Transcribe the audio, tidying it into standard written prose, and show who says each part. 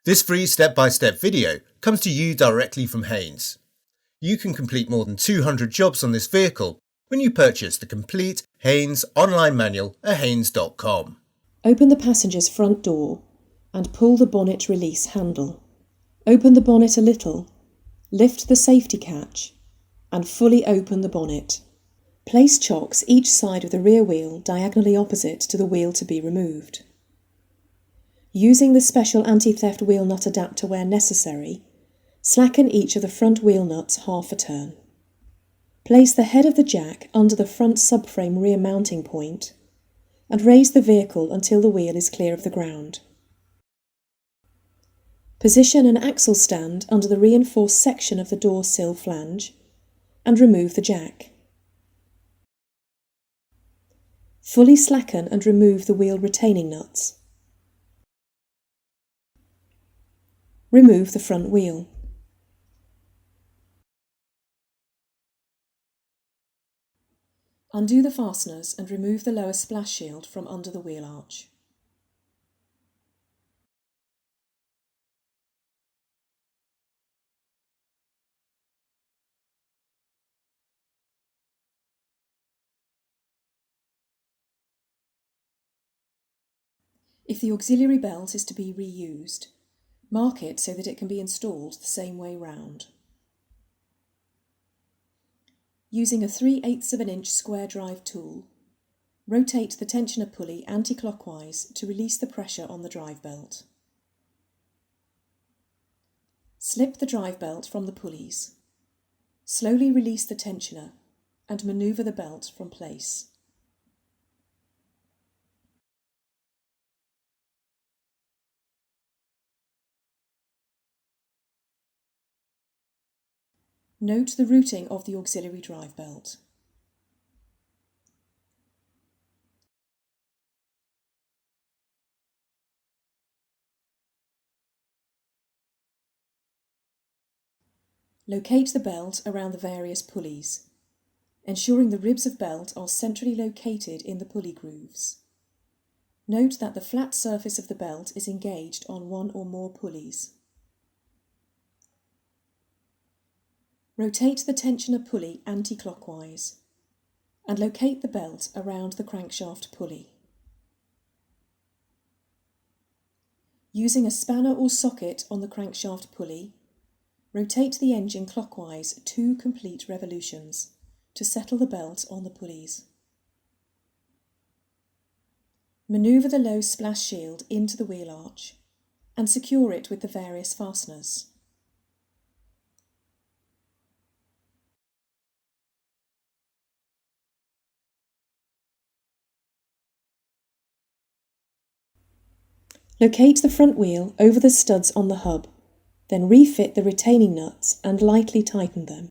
Speaker 1: This free step-by-step video comes to you directly from Haynes. You can complete more than 200 jobs on this vehicle when you purchase the complete Haynes online manual at haynes.com.
Speaker 2: Open the passenger's front door and pull the bonnet release handle. Open the bonnet a little, lift the safety catch and fully open the bonnet. Place chocks each side of the rear wheel diagonally opposite to the wheel to be removed. Using the special anti-theft wheel nut adapter where necessary, slacken each of the front wheel nuts half a turn. Place the head of the jack under the front subframe rear mounting point and raise the vehicle until the wheel is clear of the ground. Position an axle stand under the reinforced section of the door sill flange and remove the jack. Fully slacken and remove the wheel retaining nuts. Remove the front wheel. Undo the fasteners and remove the lower splash shield from under the wheel arch. If the auxiliary belt is to be reused, mark it so that it can be installed the same way round. Using a 3/8 inch square drive tool, rotate the tensioner pulley anti-clockwise to release the pressure on the drive belt. Slip the drive belt from the pulleys. Slowly release the tensioner and manoeuvre the belt from place. Note the routing of the auxiliary drive belt. Locate the belt around the various pulleys, ensuring the ribs of belt are centrally located in the pulley grooves. Note that the flat surface of the belt is engaged on one or more pulleys. Rotate the tensioner pulley anti-clockwise and locate the belt around the crankshaft pulley. Using a spanner or socket on the crankshaft pulley, rotate the engine clockwise 2 complete revolutions to settle the belt on the pulleys. Manoeuvre the low splash shield into the wheel arch and secure it with the various fasteners. Locate the front wheel over the studs on the hub, then refit the retaining nuts and lightly tighten them.